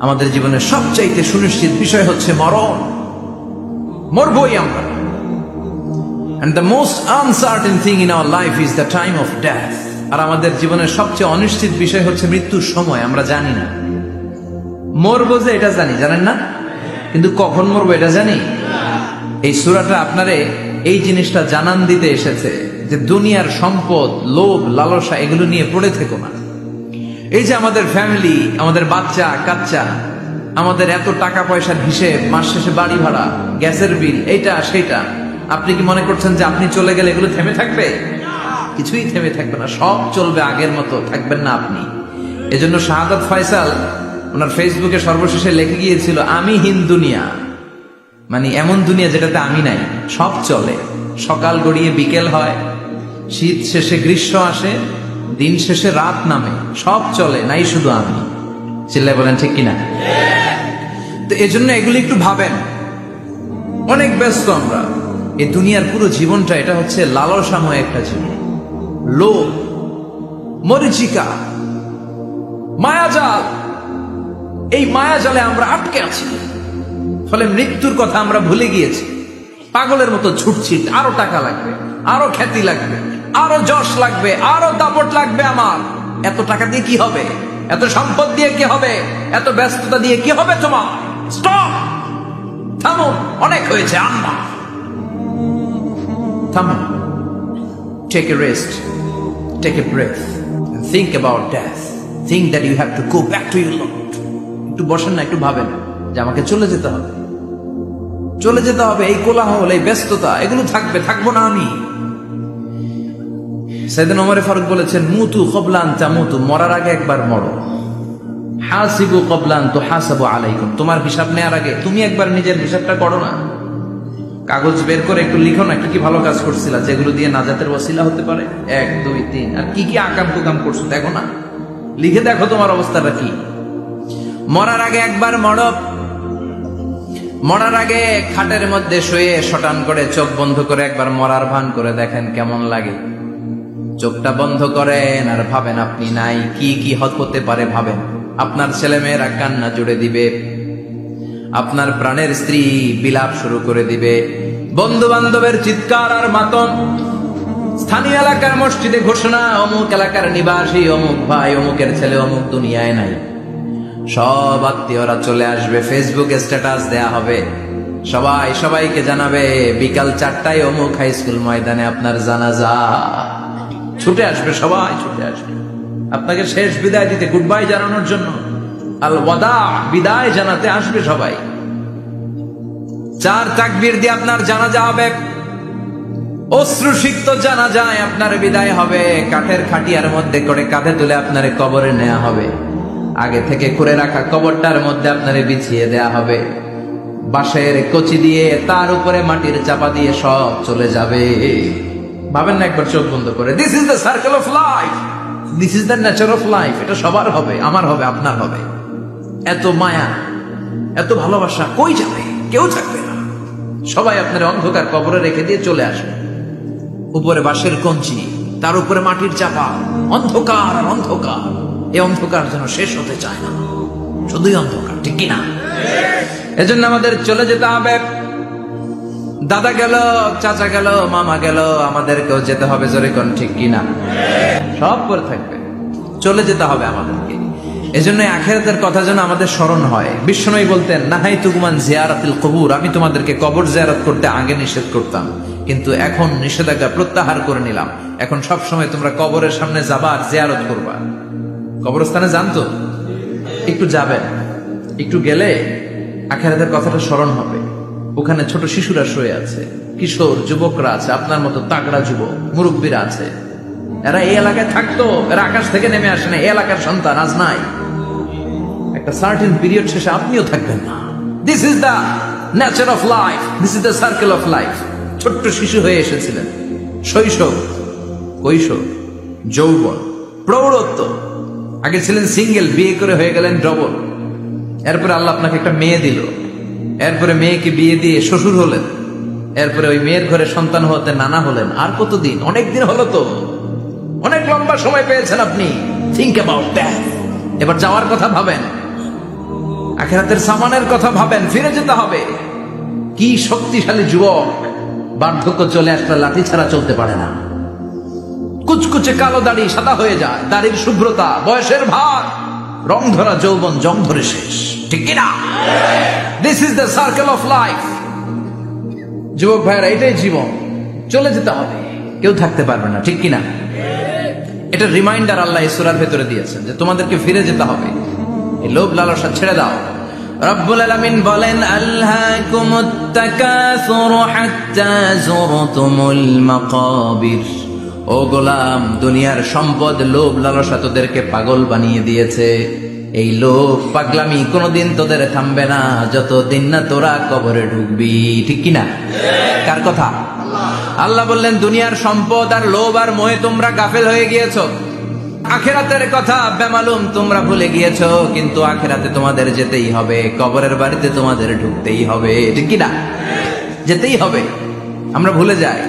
আমাদের জীবনের সবচাইতে সুনিশ্চিত বিষয় হচ্ছে মরণ। মরবই আমরা। And the most uncertain thing in our life is the time of death. আর আমাদের জীবনের সবচেয়ে অনিশ্চিত বিষয় হচ্ছে মৃত্যুর সময়। আমরা জানি না মরবো, যে এটা জানি, জানেন না, কিন্তু কখন মরবো এটা জানি। এই সূরাটা আপনারে এই জিনিসটা জানান দিতে এসেছে যে দুনিয়ার সম্পদ, লোভ, লালসা এগুলো নিয়ে পড়ে থেকো না। এই যে আমাদের ফ্যামিলি, আমাদের বাচ্চা কাচ্চা, আমাদের এত টাকা পয়সার হিসেব, মাস শেষে বাড়ি ভাড়া, গ্যাসের বিল, এইটা সেইটা, আপনি কি মনে করছেন যে আপনি চলে গেলে এগুলো থেমে থাকবে? কিছুই থেমে থাকবে না, সব চলবে আগের মতো, থাকবেন না আপনি। এজন্য শাহাদাত ফয়সাল ওনার ফেসবুকে সর্বশেষে লিখে গিয়েছিল, আমি হীন দুনিয়া, মানে এমন দুনিয়া যেটাতে আমি নাই। সব চলে, সকাল গড়িয়ে বিকেল হয়, শীত শেষে গ্রীষ্ম আসে, দিন শেষে রাত নামে, সব চলে, নাই শুধু আমি। চিল্লায় বলেন ঠিক কিনা? তো এজন্য এগুলি একটু ভাবেন। অনেক ব্যস্ত আমরা। এই দুনিয়ার পুরো জীবনটা এটা হচ্ছে লালসাময় একটা জীবন, লোভ, মরিচিকা, মায়াজাল। এই মায়াজালে আমরা আটকে আছি, ফলে মৃত্যুর কথা আমরা ভুলে গিয়েছি। পাগলের মতো ছুটছি, আরো টাকা লাগবে, আরো খ্যাতি লাগবে, আরো যশ লাগবে, আরো দাপট লাগবে আমার। এত টাকা দিয়ে কি হবে? এত সম্পদ দিয়ে কি হবে? এত ব্যস্ততা দিয়ে কি হবে তোমার? স্টপ, থামো, অনেক হয়েছে, আম্মা থামো। Take a rest, take a breath, and think about death. Think that you have to go back to your Lord. একটু বসেন না, একটু ভাবেন যে আমাকে চলে যেতে হবে, চলে যেতে হবে। এই কোলাহল, এই ব্যস্ততা, এগুলো থাকবে, থাকবো না আমি। সাইয়েদনা ওমর ফারুক বলেছেন, মুতু ক্বাবলা আন তামুতু, মরার আগে একবার মরো। হাসিবু ক্বাবলা আন তুহাসাবু আলাইকুম, তোমার হিসাব নেওয়ার আগে তুমি একবার নিজের হিসাবটা করো না। কাগজ বের করে একটু লিখো না, কি কি ভালো কাজ করছিলা, যেগুলো দিয়ে নাজাতের ওসিলা হতে পারে। 1, 2, 3, আর কি কি আকাম কুকাম করছো দেখো না, লিখে দেখো তোমার অবস্থাটা কি। মরার আগে একবার মরো। মরার আগে খাটের মধ্যে শুয়ে শটান করে চোখ বন্ধ করে একবার মরার ভান করে দেখেন কেমন লাগে। চোখটা বন্ধ করেন আর ভাবেন আপনি নাই, কি কি হতে পারে ভাবেন। আপনার ছেলে মেয়েরা কান্না জুড়ে দিবে, আপনার প্রাণের স্ত্রী বিলাপ শুরু করে দিবে, বন্ধু বান্ধবের চিৎকার আর মাতম, স্থানীয় এলাকার মসজিদে ঘোষণা, অমুক এলাকার নিবাসী অমুক ভাই, অমুকের ছেলে অমুক দুনিয়ায় নাই। সব আত্মীয়রা চলে আসবে, ফেসবুকে স্ট্যাটাস দেয়া হবে, সবাই সবাইকে জানাবে বিকাল 4টায় অমুক হাই স্কুল ময়দানে আপনার জানাজা। ছুটে আসবে, সবাই ছুটে আসবে আপনাকে শেষ বিদায় দিতে, গুড বাই জানানোর জন্য, আল ওয়াদা, বিদায় জানাতে আসবে সবাই। 4 তাকবীর দিয়ে আপনার জানাজা হবে, অশ্রুসিক্ত জানাজায় আপনার বিদায় হবে। কাঠের খাটিয়ার মধ্যে করে কাঁধে তুলে আপনারে কবরে নেওয়া হবে, আগে থেকে করে রাখা কবরটার মধ্যে আপনারে বিছিয়ে দেয়া হবে, বাঁশের কচি দিয়ে তার উপরে মাটির চাপা দিয়ে সব চলে যাবে। ভাবেন না একবার চোখ বন্ধ করে, this is the circle of life, this is the nature of life. এটা সবার হবে, আমার হবে, আপনার হবে। এত মায়া, এত ভালোবাসা কই যাবে? কেউ থাকবে না, সবাই আপনার অন্ধকার কবরে রেখে দিয়ে চলে আসবে। উপরে বাঁশের কঞ্চি, তার উপরে মাটির চাপা, অন্ধকার আর অন্ধকার। এই অন্ধকার যেন শেষ হতে চায় না, শুধুই অন্ধকার, ঠিক কিনা? এজন্য আমাদের চলে যেতে হবে। দাদা গেল, চাচা গেল, মামা গেল, আমাদেরকেও যেতে হবে, জোরে কোন ঠিক কিনা? সব করে থাকবে, চলে যেতে হবে আমাদেরকে। এজন্য আখিরাতের কথা যেন আমাদের স্মরণ হয়। বিশ্বনবী বলতেন, নাহাইতুকুমান জিয়ারাতিল কবুর, আমি তোমাদেরকে কবর জিয়ারত করতে আগে নিষেধ করতাম, কিন্তু এখন নিষেধাজ্ঞা প্রত্যাহার করে নিলাম। এখন সব সময় তোমরা কবরের সামনে যাবা আর জিয়ারত করবা। কবরস্থানে জানতো একটু যাবেন, একটু গেলে আখিরাতের কথাটা স্মরণ হবে। ওখানে ছোট শিশুরা শুয়ে আছে, কিশোর যুবকরা আছে, আপনার মতো তাগড়া যুবক মুরব্বীরা আছে। এরা এই এলাকায় থাকতো, এরা আকাশ থেকে নেমে আসে না, এই এলাকার সন্তান আজ নাই। একটা সার্টেন পিরিয়ড শেষে আপনিও থাকবেন না। This is the nature of life, this is the circle of life. ছোট্ট শিশু হয়ে এসেছিলেন, শৈশব, কৈশোর, যৌবন, প্রৌঢ়ত্ব। আগে ছিলেন সিঙ্গেল, বিয়ে করে হয়ে গেলেন ডবল। এরপরে আল্লাহ আপনাকে একটা মেয়ে দিল, এরপরে মেয়েকে বিয়ে দিয়ে শ্বশুর হলেন, এরপরে ওই মেয়ের ঘরে সন্তান হতে নানা হলেন। আর কতদিন? অনেক দিন হলো তো, অনেক লম্বা সময় পেয়েছেন আপনি। Think about that. এবার যাওয়ার কথা ভাবেন। আখিরাতের সামানের কথা ভাবেন, ফিরে যেতে হবে। কি শক্তিশালী যুবক, বার্ধক্য চলে আসলে লাঠি ছাড়া চলতে পারে না। কুচকুচে কালো দাড়ি সাদা হয়ে যায়, দাড়ির শুভ্রতা, বয়সের ভার, রং ধরা যৌবন জং ধরে শেষ, ঠিক কিনা? This is the circle of life. যুবক ভাইয়েরা, এটাই জীবন, চলে যেতে হবে, কেউ থাকতে পারবে না, ঠিক কিনা? এটা রিমাইন্ডার আল্লাহ এই সূরার ভেতরে দিয়েছেন যে তোমাদেরকে ফিরে যেতে হবে, এই লোভ লালসা ছেড়ে দাও। রব্বুল আলামিন বলেন, আলহাকুমুত তাকাসুর হাত্তা যুরতুমুল মাকাবির। ও গোলাম, দুনিয়ার সম্পদ, লোভ লালসা তোদেরকে পাগল বানিয়ে দিয়েছে। এই লোভ পাগলামি কোনোদিন তোদের থামবে না যতদিন না তোরা কবরে ঢুকবি, ঠিক কিনা? কার কথা? আল্লাহ বললেন, দুনিয়ার সম্পদ আর লোভ আর মোহে তোমরা গাফেল হয়ে গিয়েছো। আখিরাতের কথা বেমালুম তোমরা ভুলে গিয়েছো, কিন্তু আখিরাতে তোমাদের যেতেই হবে, কবরের বাড়িতে তোমাদের ঢুকতেই হবে, ঠিক কিনা? যেতেই হবে। আমরা ভুলে যাই।